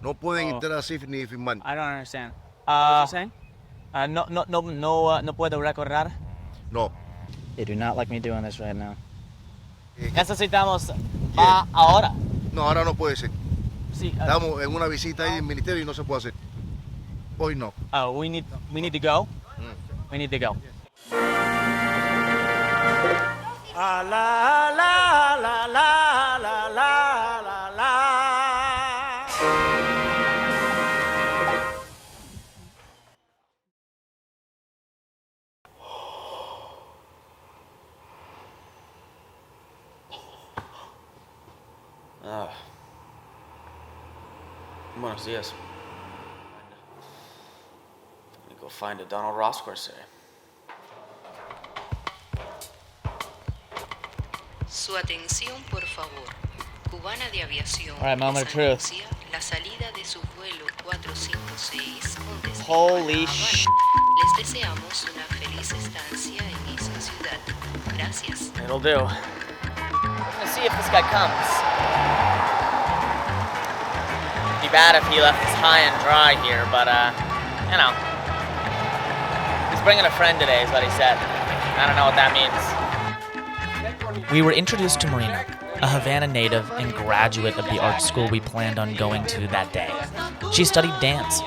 No pueden entrar así ni firmar. I don't understand. What's it saying? No puedo recordar. No. They do not like me doing this right now. Eh, Necesitamos ahora. No, ahora no puede ser. Sí, Estamos en una visita ahí del ministerio y no se puede hacer. Hoy no. Oh, we need to go. We need to go. La la la la la la la la. Buenos dias. Let me go find a Donald Ross course today. Su atención, por favor. Cubana de Aviación. All right, moment of truth. La salida de su vuelo 456 con destino Holy a Havana. sh**. Les deseamos una feliz estancia en esa ciudad. Gracias. It'll do. Let's see if this guy comes. Be bad if he left us high and dry here, but you know. He's bringing a friend today, is what he said. I don't know what that means. We were introduced to Marina, a Havana native and graduate of the art school we planned on going to that day. She studied dance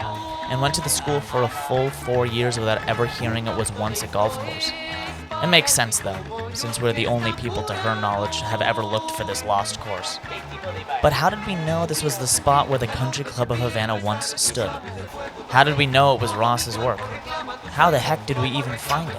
and went to the school for a full 4 years without ever hearing it was once a golf course. It makes sense though, since we're the only people to her knowledge to have ever looked for this lost course. But how did we know this was the spot where the Country Club of Havana once stood? How did we know it was Ross's work? How the heck did we even find it?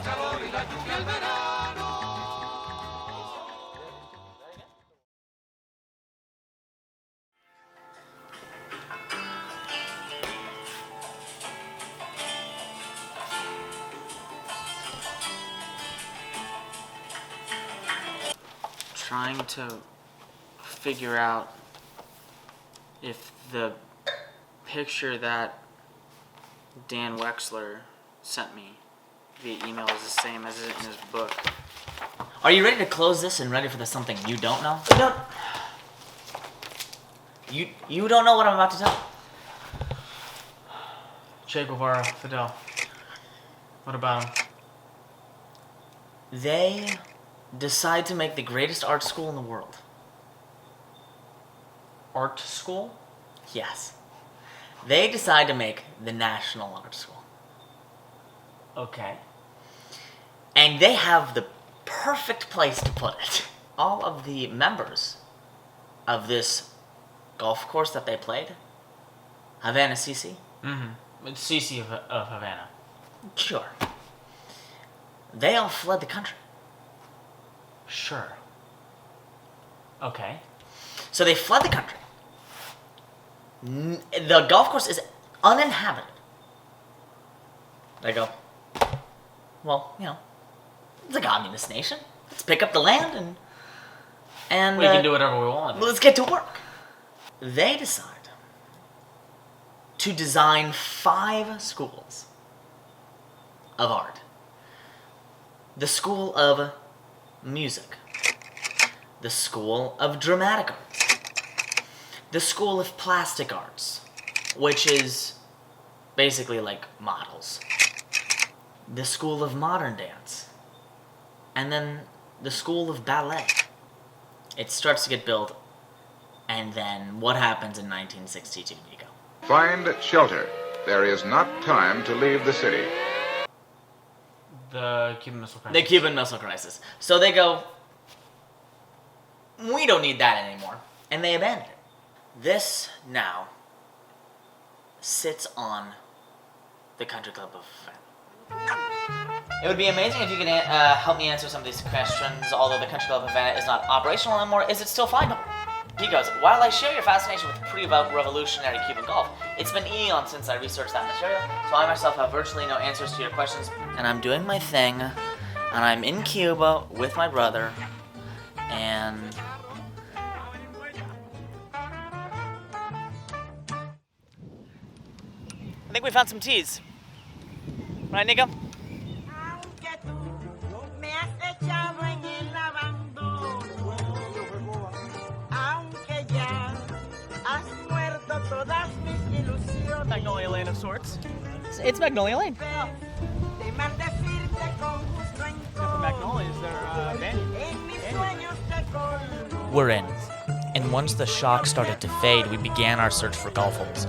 Trying to figure out if the picture that Dan Wexler sent me via email is the same as it in his book. Are you ready to close this and ready for the something you don't know? You don't know what I'm about to tell. Che Guevara, Fidel. What about him? They decide to make the greatest art school in the world. Art school? Yes. They decide to make the National Art School. Okay. And they have the perfect place to put it. All of the members of this golf course that they played, Havana CC. Mm-hmm. It's CC of Havana. Sure. They all fled the country. Sure. Okay. So they fled the country. The golf course is uninhabited. They go, well, you know, it's a communist nation. Let's pick up the land and We can do whatever we want. let's get to work. They decide to design 5 schools of art. The School of Music, the School of Dramatic Arts, the School of Plastic Arts, which is basically like models, the School of Modern Dance, and then the School of Ballet. It starts to get built, and then what happens in 1962, Nico? Find shelter. There is not time to leave the city. The Cuban Missile Crisis. The Cuban Missile Crisis. So they go, we don't need that anymore. And they abandon it. This now sits on the Country Club of Havana. It would be amazing if you could help me answer some of these questions. Although the Country Club of Havana is not operational anymore, is it still findable? He goes, while I share your fascination with pre-revolutionary Cuban golf, it's been eons since I researched that material, so I myself have virtually no answers to your questions. And I'm doing my thing, and I'm in Cuba with my brother, and I think we found some teas. Right, Nico? Todas mis Magnolia Lane of sorts. It's Magnolia Lane. Magnolias, they're venue. We're in. And once the shock started to fade, we began our search for golf holes.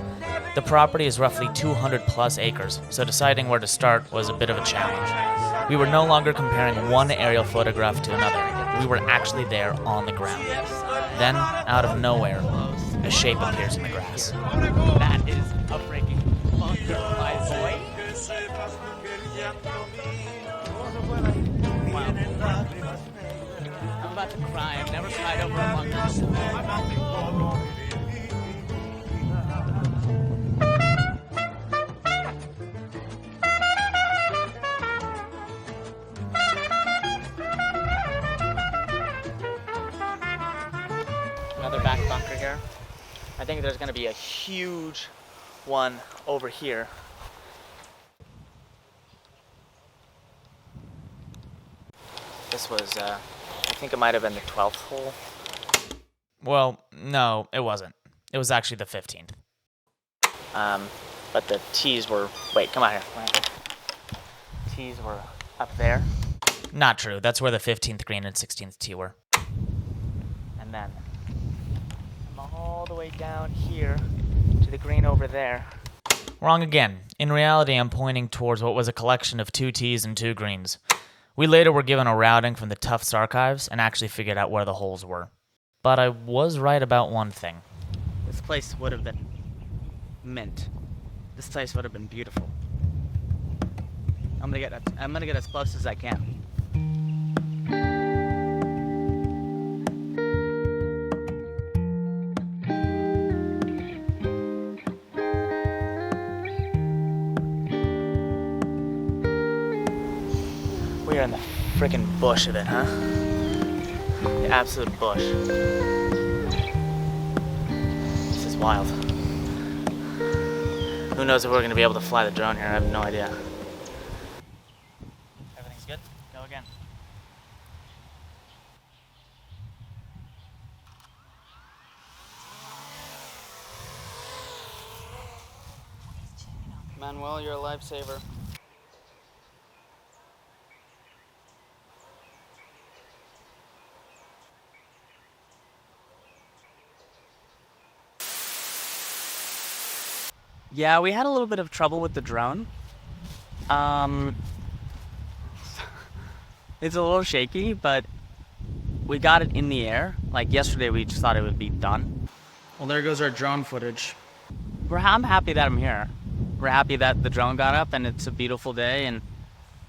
The property is roughly 200 plus acres, so deciding where to start was a bit of a challenge. We were no longer comparing one aerial photograph to another. We were actually there on the ground. Then, out of nowhere, a shape appears in the grass. That is a freaking bunker, my boy. Wow. I'm about to cry. I've never cried over a bunker. Another back bunker here. I think there's going to be a huge one over here. This was, I think it might have been the 12th hole. Well, no, it wasn't. It was actually the 15th. But the tees were, wait, come on here. Tees were up there. Not true. That's where the 15th green and 16th tee were. And then all the way down here to the green over there. Wrong again. In reality, I'm pointing towards what was a collection of 2 tees and 2 greens. We later were given a routing from the Tufts archives and actually figured out where the holes were. But I was right about one thing. This place would have been mint. This place would have been beautiful. I'm gonna get as close as I can. We are in the freaking bush of it, huh? The absolute bush. This is wild. Who knows if we're gonna be able to fly the drone here? I have no idea. Everything's good? Go again. Manuel, you're a lifesaver. Yeah, we had a little bit of trouble with the drone. It's a little shaky, but we got it in the air. Like yesterday, we just thought it would be done. Well, there goes our drone footage. I'm happy that I'm here. We're happy that the drone got up, and it's a beautiful day,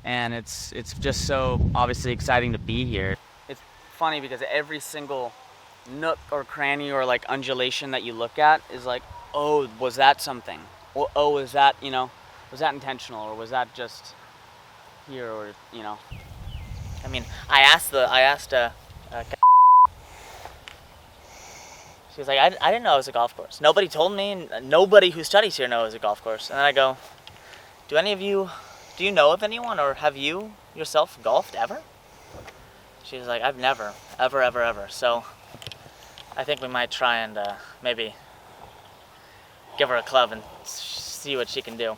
and it's just so obviously exciting to be here. It's funny because every single nook or cranny or like undulation that you look at is like, oh, was that something? Well, oh, was that, was that intentional, or was that just here, or, I mean, I asked she was like, I didn't know it was a golf course. Nobody told me, nobody who studies here knows it was a golf course. And then I go, do you know of anyone, or have you yourself golfed ever? She was like, I've never, ever. So I think we might try and maybe give her a club and see what she can do.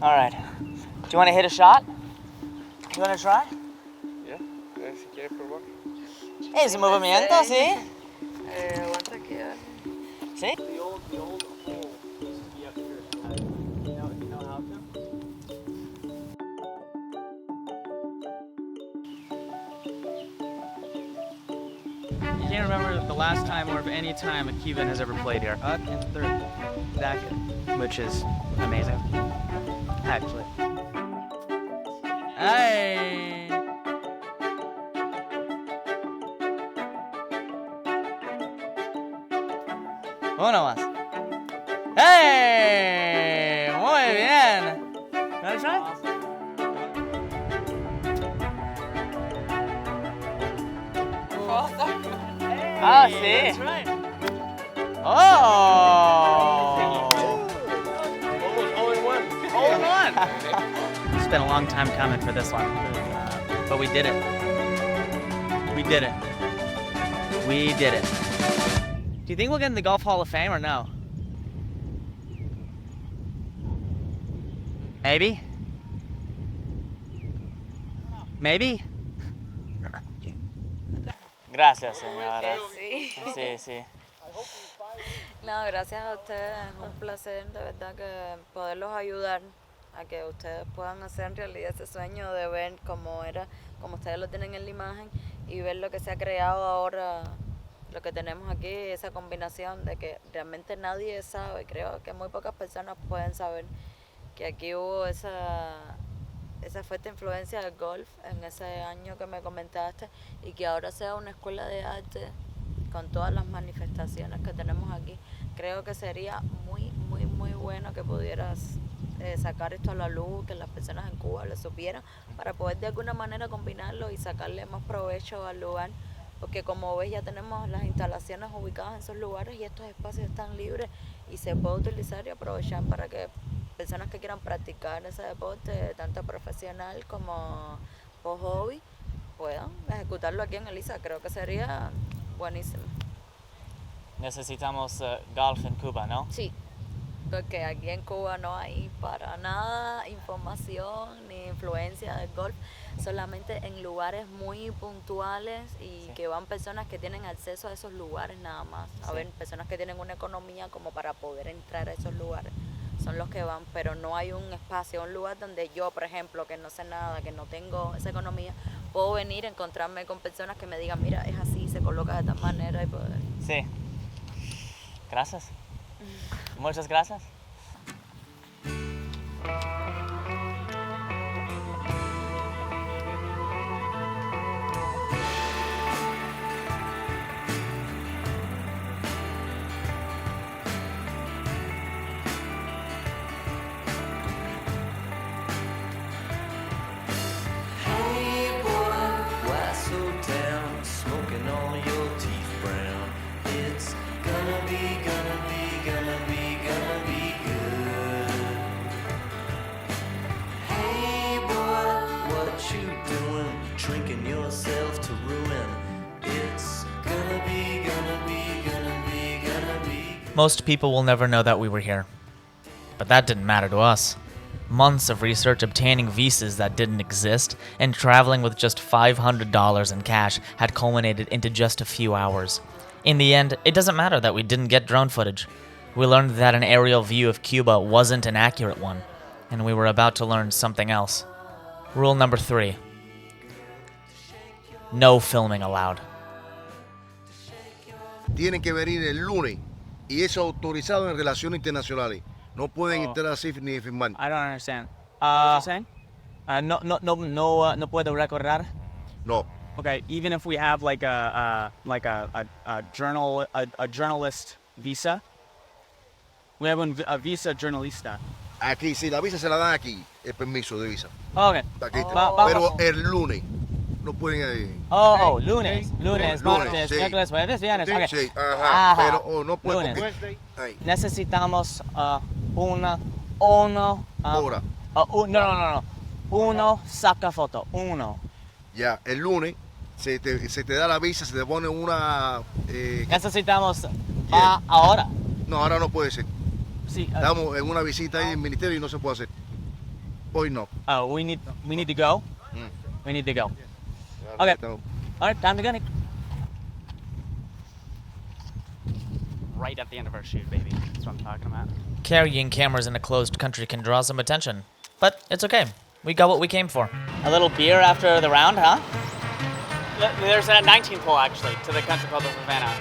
All right. Do you want to hit a shot? Do you want to try? Yeah, si quieres probar. Es un movimiento, ¿sí? Aguanta que ¿Sí? The old hole used to be up here. You know how to? You can't remember the last time or any time a Cuban has ever played here. In third. Exactly. Which is amazing. Actually. Hey! Uno más. ¡Hey! Muy bien. ¿Wanna try? Ah, sí. That's right. Oh! All in one. All in one. It's been a long time coming for this one, but we did it. We did it. We did it. Do you think we'll get in the Golf Hall of Fame or no? Maybe? Maybe? Gracias, señora. Sí. Sí, sí. No, gracias a ustedes. Es un placer, de verdad, que poderlos ayudar a que ustedes puedan hacer en realidad ese sueño de ver cómo era, como ustedes lo tienen en la imagen, y ver lo que se ha creado ahora, lo que tenemos aquí, esa combinación de que realmente nadie sabe. Creo que muy pocas personas pueden saber que aquí hubo esa fuerte influencia del golf en ese año que me comentaste, y que ahora sea una escuela de arte con todas las manifestaciones que tenemos aquí. Creo que sería muy, muy, muy bueno que pudieras sacar esto a la luz, que las personas en Cuba lo supieran, para poder de alguna manera combinarlo y sacarle más provecho al lugar, porque como ves ya tenemos las instalaciones ubicadas en esos lugares y estos espacios están libres y se puede utilizar y aprovechar para que personas que quieran practicar ese deporte, tanto profesional como por hobby, puedan ejecutarlo aquí en Elisa. Creo que sería buenísimo. Necesitamos golf en Cuba, ¿no? Sí, porque aquí en Cuba no hay para nada información ni influencia del golf, solamente en lugares muy puntuales y que van personas que tienen acceso a esos lugares nada más. A ver, personas que tienen una economía como para poder entrar a esos lugares son los que van, pero no hay un espacio, un lugar donde yo, por ejemplo, que no sé nada, que no tengo esa economía, puedo venir a encontrarme con personas que me digan, mira, es así, se coloca de tal manera y poder. Sí. Gracias. Muchas gracias. Most people will never know that we were here. But that didn't matter to us. Months of research obtaining visas that didn't exist and traveling with just $500 in cash had culminated into just a few hours. In the end, it doesn't matter that we didn't get drone footage. We learned that an aerial view of Cuba wasn't an accurate one, and we were about to learn something else. Rule number 3. No filming allowed. Tienen que venir el lunes y eso autorizado en relaciones internacionales. No pueden entrar así ni firmar. I don't understand. What you saying? No puedo recordar. No. Okay, even if we have like a journalist visa, we have a visa journalista. Aquí, si la visa se la dan aquí, el permiso de visa. Okay. Aquí está. Pero el lunes no pueden. Lunes, martes, sí. miércoles, jueves, viernes. Sí, Okay. sí, ajá. Pero no pueden. Lunes. Ahí. Necesitamos uno. Ahora. No. Uno saca foto. Uno. Ya, el lunes se te da la visa, se te pone una. Necesitamos ahora. No, ahora no puede ser. Sí. Estamos en una visita ahí en el ministerio y no se puede hacer. Hoy no. We need to go. We need to go. Okay. All right, time to go. Right at the end of our shoot, baby. That's what I'm talking about. Carrying cameras in a closed country can draw some attention, but it's okay. We got what we came for. A little beer after the round, huh? There's a 19th hole, actually, to the country club of Havana.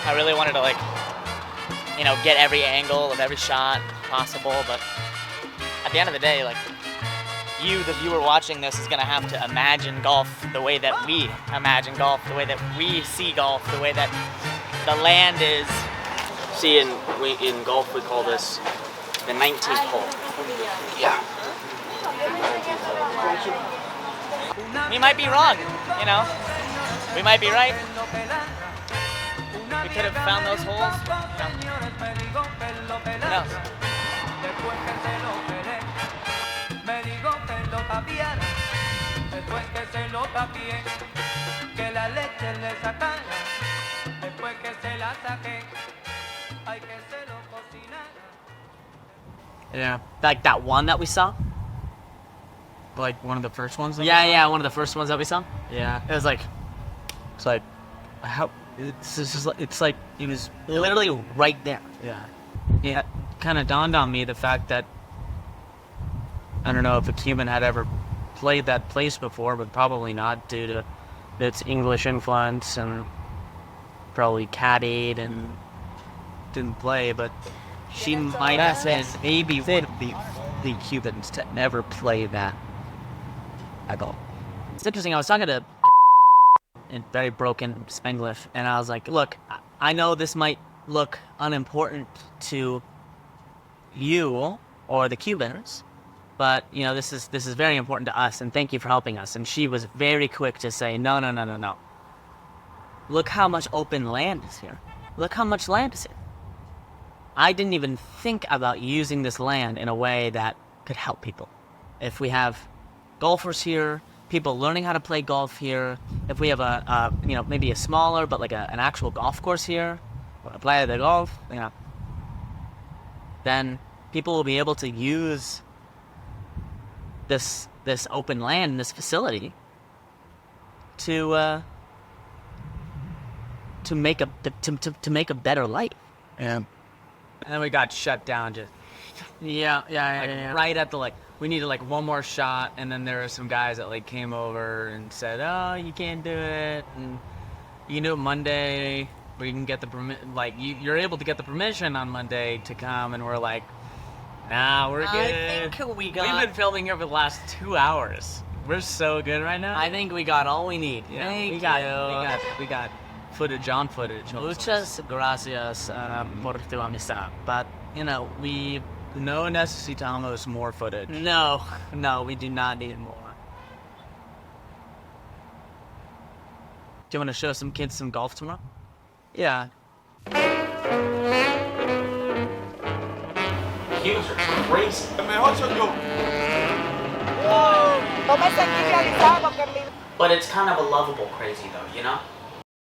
I really wanted to, get every angle of every shot possible, but at the end of the day, you, the viewer watching this, is going to have to imagine golf the way that we imagine golf, the way that we see golf, the way that the land is. See, in golf we call this the 19th hole. Yeah. We might be wrong, We might be right. We could have found those holes. Who knows? Yeah. Like that one that we saw? Like one of the first ones? Yeah, one of the first ones that we saw. Yeah. It was like How, it's like, it was, literally right there. yeah. Yeah, it kind of dawned on me the fact that, I don't know if a Cuban had ever played that place before, but probably not due to its English influence and probably caddied and didn't play, but she might have been maybe one of the Cubans to never play that at all. It's interesting. I was talking to in very broken Spanglish, and I was like, "Look, I know this might look unimportant to you or the Cubans, but you know this is very important to us, and thank you for helping us." And she was very quick to say, "No. Look how much open land is here. Look how much land is here. I didn't even think about using this land in a way that could help people. If we have golfers here, people learning how to play golf here, if we have maybe a smaller but like an actual golf course here, or a playa de golf, then people will be able to use this open land, this facility, to make a better life." Yeah. And then we got shut down just... Yeah. Right at the, we needed, one more shot, and then there were some guys that, came over and said, "Oh, you can't do it, and you can do it Monday, or you can get the you're able to get the permission on Monday to come," and we're like, "Nah, we're good. I think We've been filming here for the last 2 hours. We're so good right now." I think we got all we need. Yeah, Thank we got footage on footage. Muchas gracias por tu amistad. But, we... No necesitamos more footage. No, we do not need more. Do you want to show some kids some golf tomorrow? Yeah. Cubans are crazy. But it's kind of a lovable crazy, though, you know?